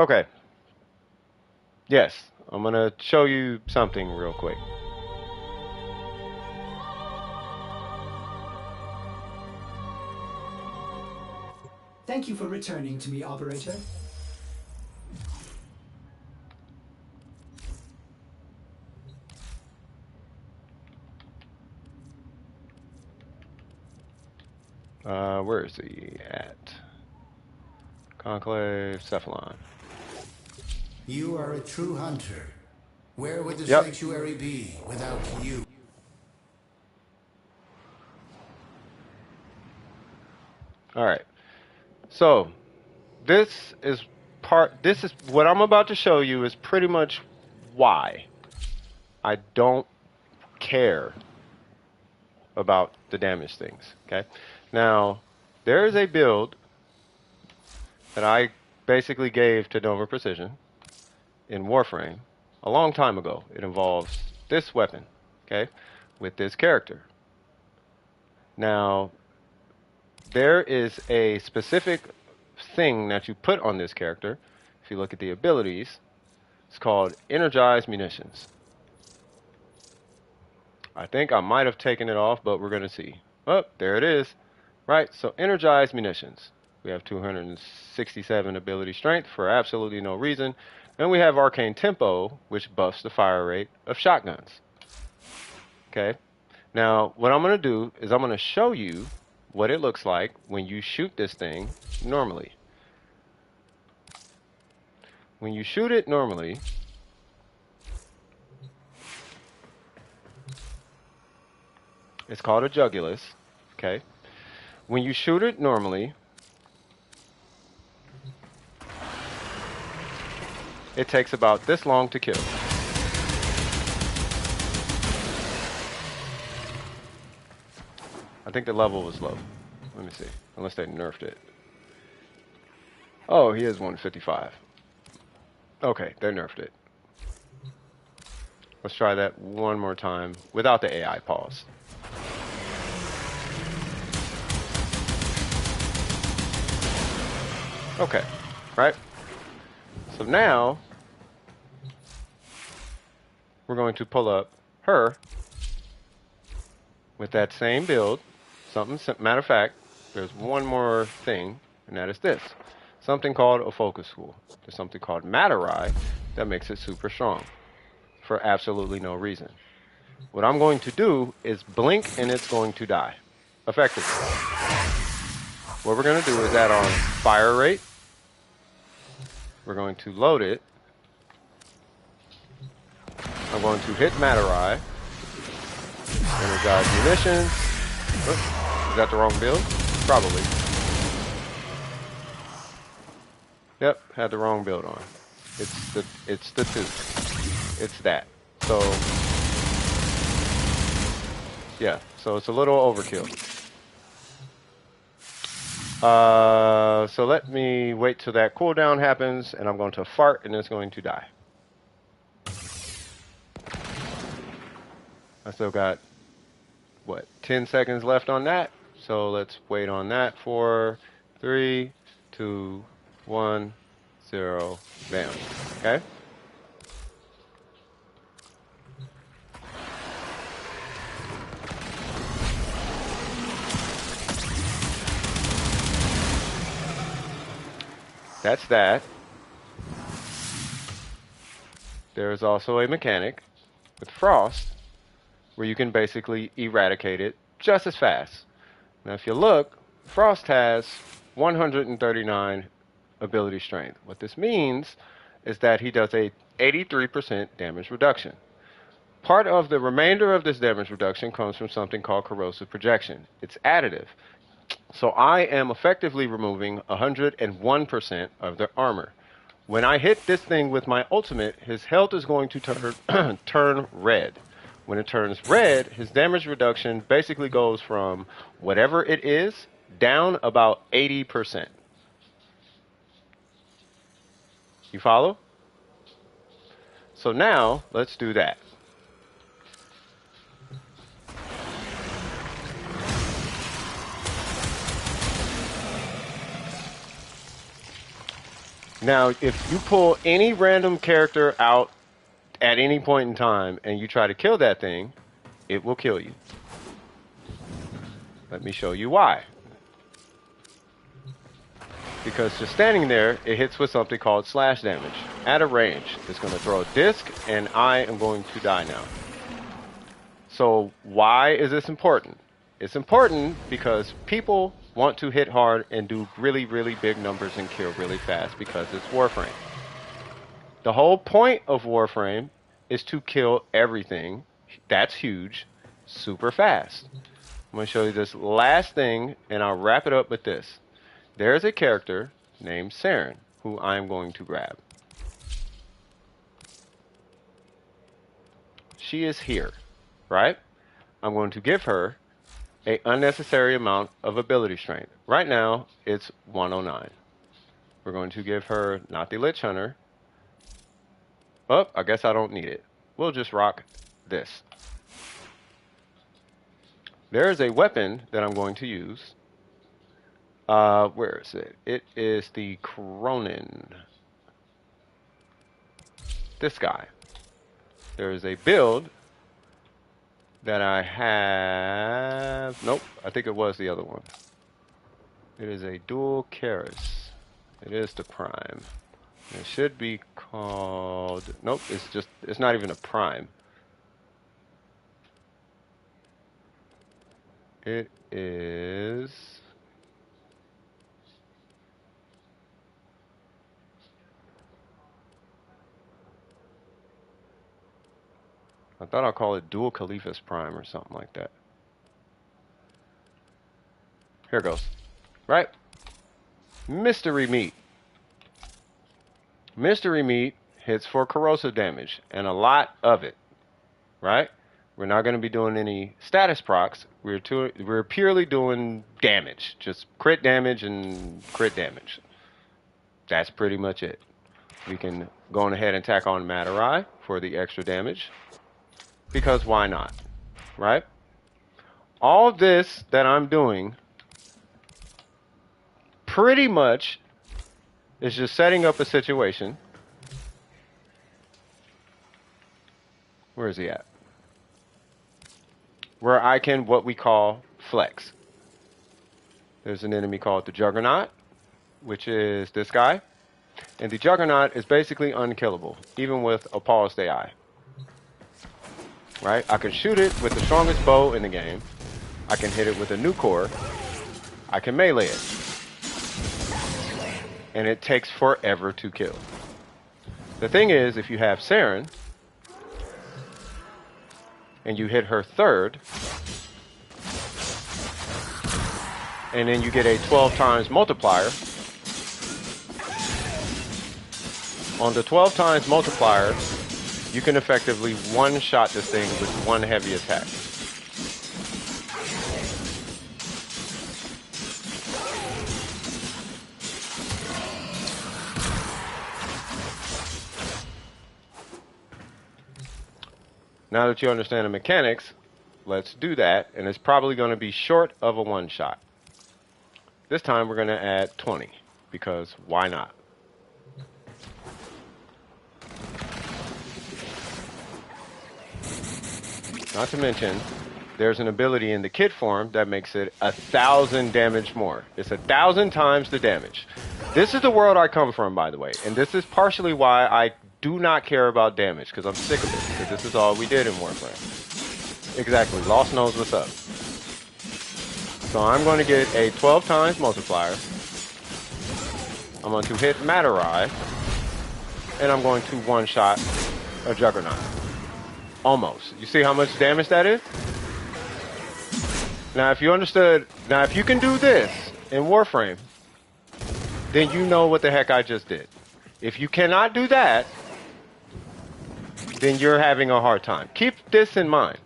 Okay. Yes, I'm gonna show you something real quick. Thank you for returning to me, operator. Where is he at? Conclave Cephalon. You are a true hunter. Where would the Yep. sanctuary be without you? All right. So this is this is what I'm about to show you is pretty much why I don't care about the damage things. Okay. Now, there is a build that I basically gave to Nova Precision in Warframe a long time ago. It involves this weapon, okay, with this character. Now, there is a specific thing that you put on this character. If you look at the abilities, it's called Energized Munitions. I think I might have taken it off, but we're going to see. Oh, there it is. Right, so Energized Munitions. We have 267 ability strength for absolutely no reason. And we have Arcane Tempo, which buffs the fire rate of shotguns. Okay, now what I'm going to do is I'm going to show you what it looks like when you shoot this thing normally. When you shoot it normally, it's called a Jugulus. Okay, when you shoot it normally, it takes about this long to kill. I think the level was low. Let me see. Unless they nerfed it. Oh, he is 155. Okay, they nerfed it. Let's try that one more time without the AI pause. Okay, right? So now we're going to pull up her with that same build. Matter of fact, there's one more thing, and that is this. Something called a focus tool. There's something called Materai that makes it super strong for absolutely no reason. What I'm going to do is blink and it's going to die, effectively. What we're going to do is add on fire rate. We're going to load it. I'm going to hit Materai. Energize munitions. Oops, is that the wrong build? Probably. Yep, had the wrong build on. It's the two. It's that. So yeah, so it's a little overkill. So let me wait till that cooldown happens, and I'm going to fart, and it's going to die. I still got, what, 10 seconds left on that? So let's wait on that for 3, 2, 1, 0, bam. Okay? That's that. There's also a mechanic with Frost where you can basically eradicate it just as fast. Now, if you look, Frost has 139 ability strength. What this means is that he does a 83% damage reduction. Part of the remainder of this damage reduction comes from something called corrosive projection. It's additive. So I am effectively removing 101% of the armor. When I hit this thing with my ultimate, his health is going to turn red. When it turns red, his damage reduction basically goes from whatever it is down about 80%. You follow? So now, let's do that. Now, if you pull any random character out at any point in time and you try to kill that thing, it will kill you. Let me show you why. Because just standing there, it hits with something called slash damage. At a range, it's going to throw a disc, and I am going to die now. So why is this important? It's important because people want to hit hard and do really, really big numbers and kill really fast because it's Warframe. The whole point of Warframe is to kill everything that's huge super fast. I'm going to show you this last thing, and I'll wrap it up with this. There's a character named Saren, who I'm going to grab. She is here, right? I'm going to give her an unnecessary amount of ability strength. Right now, it's 109. We're going to give her not the Lich Hunter. Oh, I guess I don't need it. We'll just rock this. There is a weapon that I'm going to use. Where is it? It is the Cronin. This guy. There is a build that I have. Nope, I think it was the other one. It is a dual Keris. It is the Prime. It should be called. Nope, it's not even a Prime. It is. I thought I'll call it Dual Caliphus Prime or something like that. Here it goes. Right? Mystery Meat. Mystery Meat hits for corrosive damage, and a lot of it. Right? We're not going to be doing any status procs. We're purely doing damage. Just crit damage and crit damage. That's pretty much it. We can go on ahead and tack on Matarai for the extra damage. Because why not? Right? All this that I'm doing pretty much is just setting up a situation. Where is he at? Where I can what we call flex. There's an enemy called the Juggernaut, which is this guy. And the Juggernaut is basically unkillable, even with a paused AI. Right? I can shoot it with the strongest bow in the game. I can hit it with a Nucor. I can melee it. And it takes forever to kill. The thing is, if you have Saren, and you hit her third, and then you get a 12 times multiplier. On the 12 times multiplier, you can effectively one-shot this thing with one heavy attack. Now that you understand the mechanics, let's do that, and it's probably going to be short of a one-shot. This time we're going to add 20, because why not? Not to mention, there's an ability in the kit form that makes it 1,000 damage more. It's 1,000 times the damage. This is the world I come from, by the way, and this is partially why I do not care about damage, because I'm sick of it, because this is all we did in Warframe. Exactly, Lost knows what's up. So I'm going to get a 12 times multiplier. I'm going to hit Matarai, and I'm going to one-shot a Juggernaut. Almost. You see how much damage that is? Now, if you can do this in Warframe, then you know what the heck I just did. If you cannot do that, then you're having a hard time. Keep this in mind.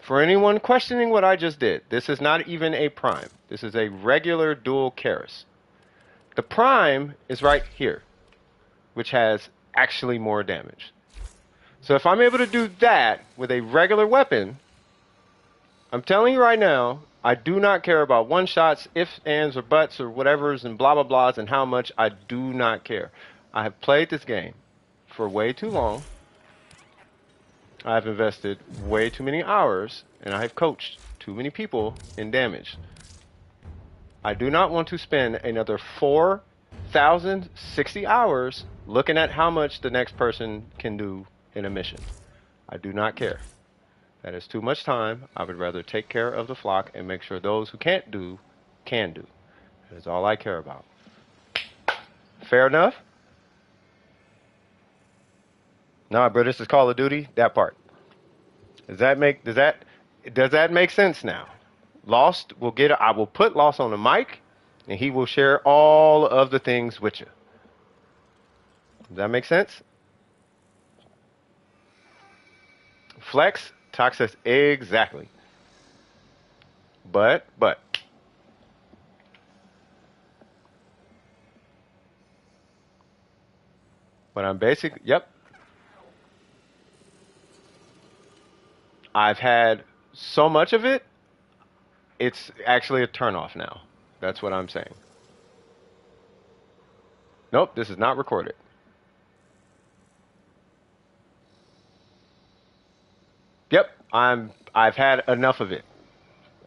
For anyone questioning what I just did, this is not even a Prime. This is a regular dual Keris. The Prime is right here, which has actually more damage. So if I'm able to do that with a regular weapon, I'm telling you right now, I do not care about one-shots, ifs, ands, or buts, or whatevers, and blah, blah, blahs, and how much. I do not care. I have played this game for way too long. I've invested way too many hours, and I have coached too many people in damage. I do not want to spend another 4,060 hours looking at how much the next person can do in a mission. I do not care. That is too much time. I would rather take care of the flock and make sure those who can't do, can do. That is all I care about. Fair enough? Nah, bro, this is Call of Duty. That part. Does that make sense now? Lost will get. I will put Lost on the mic, and he will share all of the things with you. Does that make sense? Flex, Toxis, exactly. But I'm basic. Yep. I've had so much of it. It's actually a turnoff now. That's what I'm saying. Nope, this is not recorded. Yep, I've had enough of it.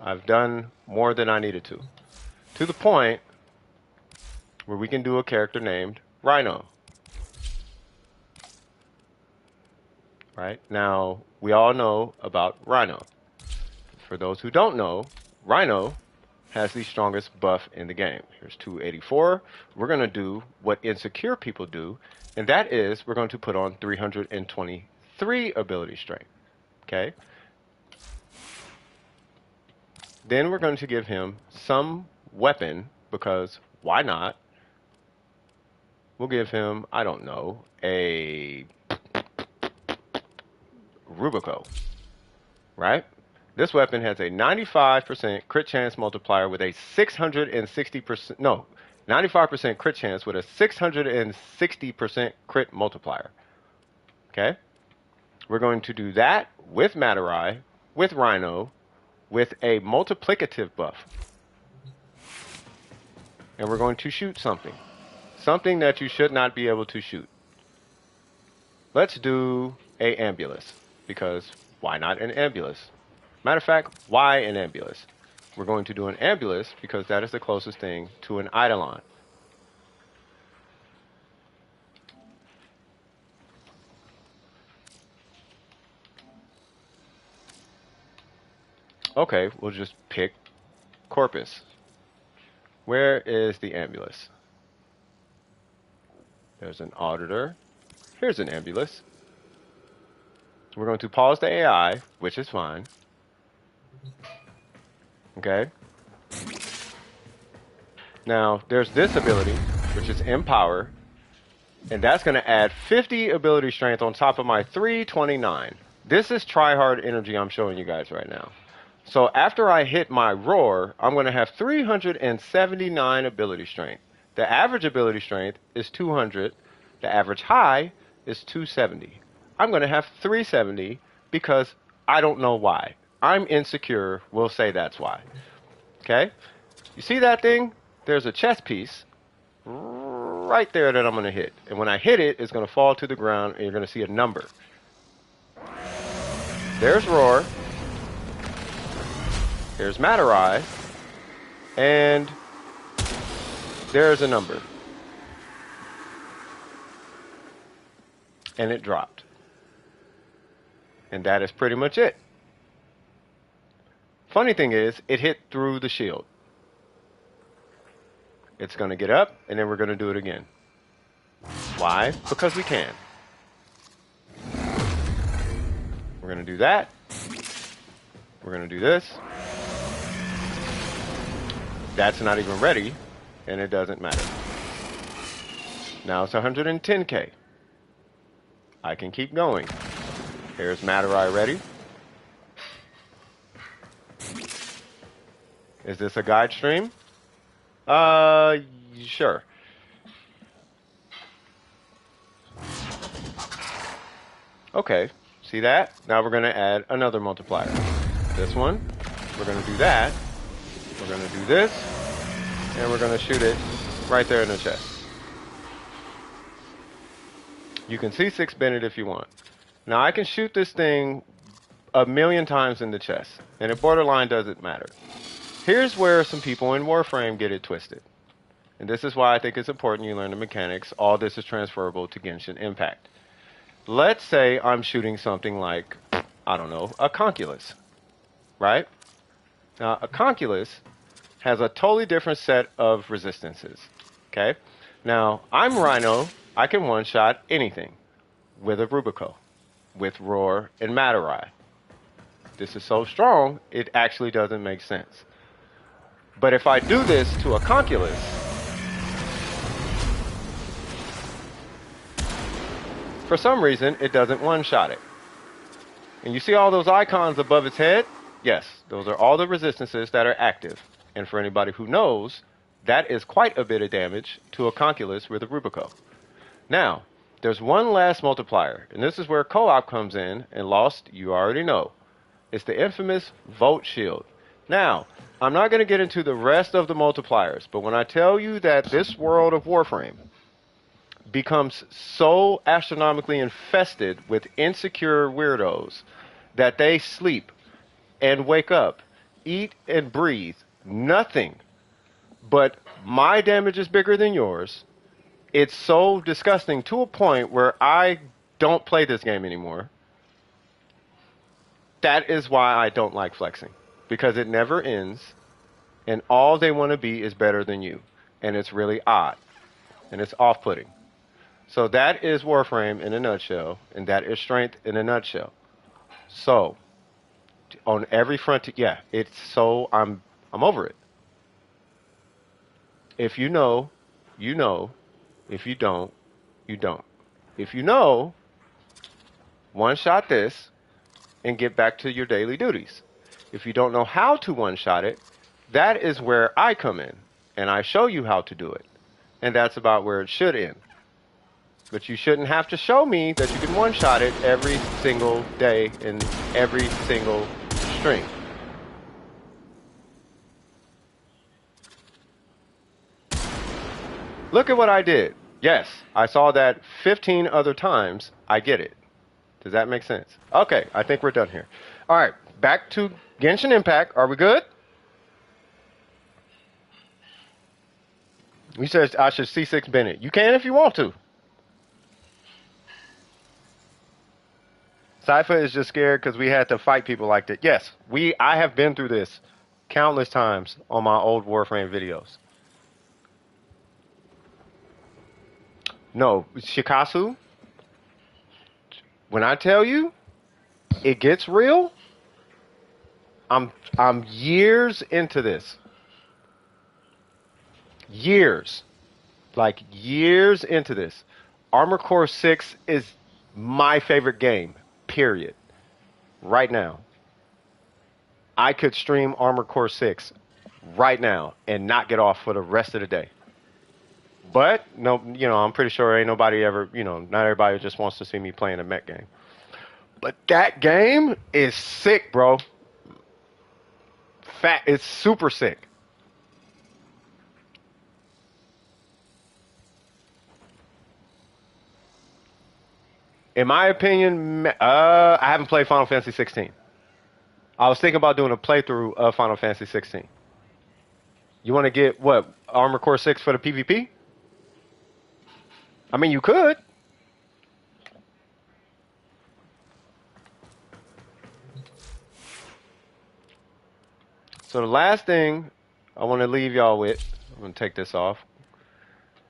I've done more than I needed to the point where we can do a character named Rhino. Right? Now, we all know about Rhino. For those who don't know, Rhino has the strongest buff in the game. Here's 284. We're going to do what insecure people do, and that is we're going to put on 323 ability strength. Okay? Then we're going to give him some weapon, because why not? We'll give him, I don't know, a Rubico. Right? This weapon has a 95% crit chance multiplier with a 660%, no, 95% crit chance with a 660% crit multiplier. Okay? We're going to do that with Matarai, with Rhino, with a multiplicative buff. And we're going to shoot something. Something that you should not be able to shoot. Let's do a Ambulance, because why not an Ambulance? Matter of fact, why an Ambulance? We're going to do an Ambulance because that is the closest thing to an Eidolon. Okay, we'll just pick Corpus. Where is the Ambulance? There's an Auditor. Here's an Ambulance. We're going to pause the AI, which is fine. Okay. Now, there's this ability, which is Empower, and that's going to add 50 ability strength on top of my 329. This is tryhard energy I'm showing you guys right now. So after I hit my roar, I'm going to have 379 ability strength. The average ability strength is 200. The average high is 270. I'm going to have 370 because I don't know why. I'm insecure. We'll say that's why. Okay? You see that thing? There's a chest piece right there that I'm going to hit. And when I hit it, it's going to fall to the ground and you're going to see a number. There's Roar. Here's Matarai. And there's a number. And it dropped. And that is pretty much it. Funny thing is, it hit through the shield. It's going to get up, and then we're going to do it again. Why? Because we can. We're going to do that. We're going to do this. That's not even ready, and it doesn't matter. Now it's 110k. I can keep going. Here's Matarai ready. Is this a guide stream? Sure. Okay, see that? Now we're going to add another multiplier. This one, we're going to do that, We're going to do this, and we're going to shoot it right there in the chest. You can C6 Bennett if you want. Now, I can shoot this thing a million times in the chest, and it borderline doesn't matter. Here's where some people in Warframe get it twisted. And this is why I think it's important you learn the mechanics. All this is transferable to Genshin Impact. Let's say I'm shooting something like, I don't know, a Conculus, right? Now, a Conculus has a totally different set of resistances, okay? Now, I'm Rhino. I can one-shot anything with a Rubico, with Roar and Matarai. This is so strong, it actually doesn't make sense. But if I do this to a Conculus, for some reason, it doesn't one-shot it. And you see all those icons above its head? Yes, those are all the resistances that are active. And for anybody who knows, that is quite a bit of damage to a Conculus with a Rubico. Now, there's one last multiplier, and this is where co-op comes in, and Lost, you already know. It's the infamous Volt Shield. Now, I'm not going to get into the rest of the multipliers, but when I tell you that this world of Warframe becomes so astronomically infested with insecure weirdos that they sleep and wake up, eat and breathe nothing but my damage is bigger than yours. It's so disgusting to a point where I don't play this game anymore. That is why I don't like flexing, because it never ends, and all they want to be is better than you, and it's really odd, and it's off-putting. So that is Warframe in a nutshell, and that is strength in a nutshell. So, on every front, yeah, it's so, I'm over it. If you know, you know. If you don't, you don't. If you know, one-shot this and get back to your daily duties. If you don't know how to one-shot it, that is where I come in, and I show you how to do it. And that's about where it should end. But you shouldn't have to show me that you can one-shot it every single day in every single string. Look at what I did. Yes, I saw that 15 other times. I get it. Does that make sense? Okay, I think we're done here. All right, back to Genshin Impact. Are we good? You said I should C6 Bennett. You can if you want to. Sypha is just scared because we had to fight people like that. Yes, I have been through this countless times on my old Warframe videos. No, Shikasu, when I tell you it gets real, I'm years into this. Years. Like years into this. Armored Core 6 is my favorite game, period. Right now. I could stream Armored Core 6 right now and not get off for the rest of the day. But, no, I'm pretty sure ain't nobody ever, not everybody just wants to see me playing a mech game. But that game is sick, bro. It's super sick. In my opinion, I haven't played Final Fantasy 16. I was thinking about doing a playthrough of Final Fantasy 16. You want to get, what, Armored Core 6 for the PvP? I mean, you could. So the last thing I want to leave y'all with, I'm going to take this off,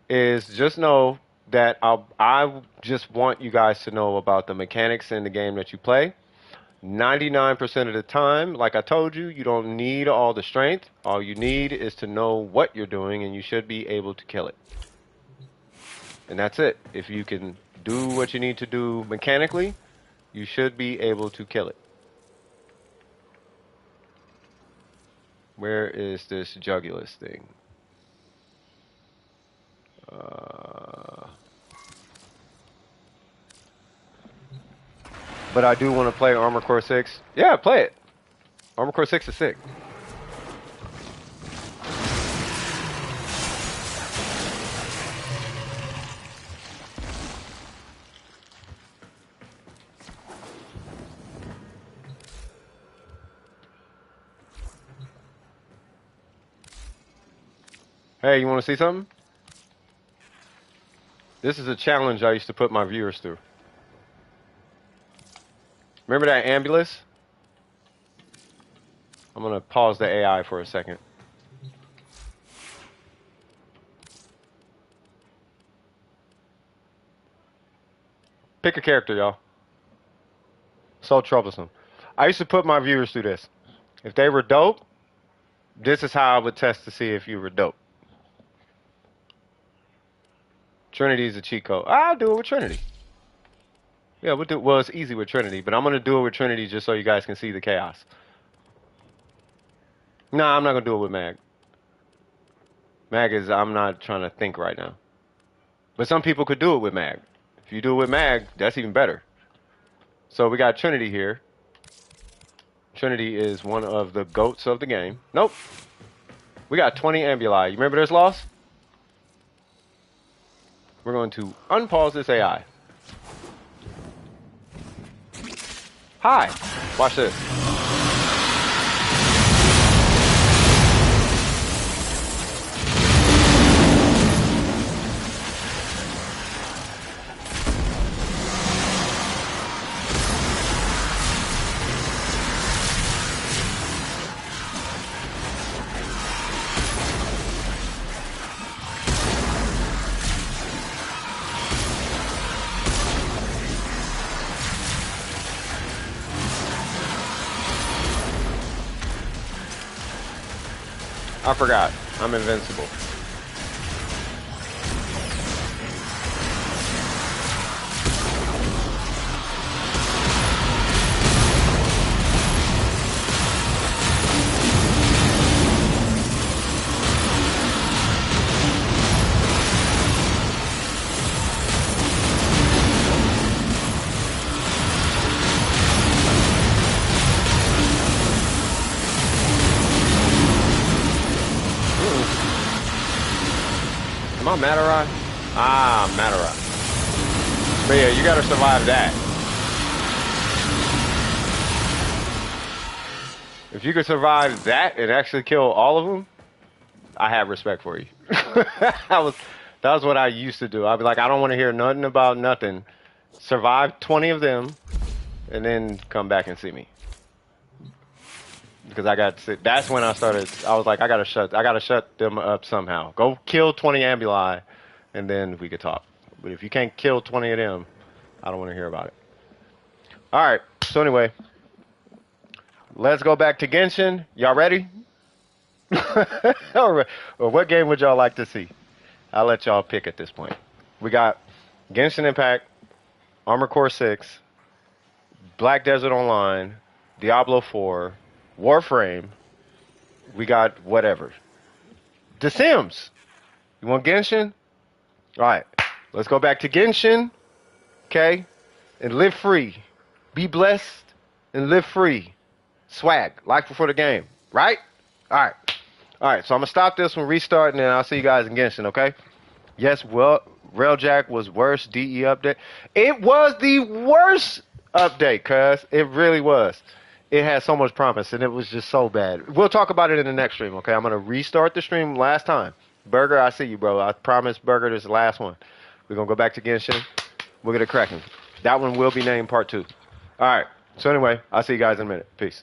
is just know that I just want you guys to know about the mechanics in the game that you play. 99% of the time, like I told you, you don't need all the strength. All you need is to know what you're doing, and you should be able to kill it. And that's it. If you can do what you need to do mechanically, you should be able to kill it. Where is this Jugulus thing? But I do want to play Armored Core 6. Yeah, play it. Armored Core 6 is sick. Hey, you want to see something? This is a challenge I used to put my viewers through. Remember that ambulance? I'm going to pause the AI for a second. Pick a character, y'all. So troublesome. I used to put my viewers through this. If they were dope, this is how I would test to see if you were dope. Trinity is a cheat code. I'll do it with Trinity. Yeah, we'll do. Well, it's easy with Trinity, but I'm gonna do it with Trinity just so you guys can see the chaos. Nah, I'm not gonna do it with Mag. Mag is. I'm not trying to think right now. But some people could do it with Mag. If you do it with Mag, that's even better. So we got Trinity here. Trinity is one of the goats of the game. Nope. We got 20 ambuli. You remember this loss? We're going to unpause this AI. Hi. Watch this. I forgot. I'm invincible. Am I Matarai? Ah, Matarai. But yeah, you gotta survive that. If you could survive that and actually kill all of them, I have respect for you. that was what I used to do. I'd be like, I don't want to hear nothing about nothing. Survive 20 of them, and then come back and see me. Because I got to, that's when I started. I was like, I gotta shut them up somehow. Go kill 20 ambuli, and then we could talk. But if you can't kill 20 of them, I don't want to hear about it. All right. So anyway, let's go back to Genshin. Y'all ready? All right. Well, what game would y'all like to see? I'll let y'all pick at this point. We got Genshin Impact, Armored Core 6, Black Desert Online, Diablo 4. Warframe, we got whatever. The Sims. You want Genshin? All right. Let's go back to Genshin. Okay? And live free. Be blessed and live free. Swag. Like before the game. Right? All right. All right. So I'm going to stop this one, restart, and then I'll see you guys in Genshin, okay? Yes, well, Railjack was worst DE update. It was the worst update, cuz. It really was. It had so much promise, and it was just so bad. We'll talk about it in the next stream, okay? I'm going to restart the stream last time. Burger, I see you, bro. I promise, Burger, this is the last one. We're going to go back to Genshin. We're going to crack him. That one will be named part 2. All right. So anyway, I'll see you guys in a minute. Peace.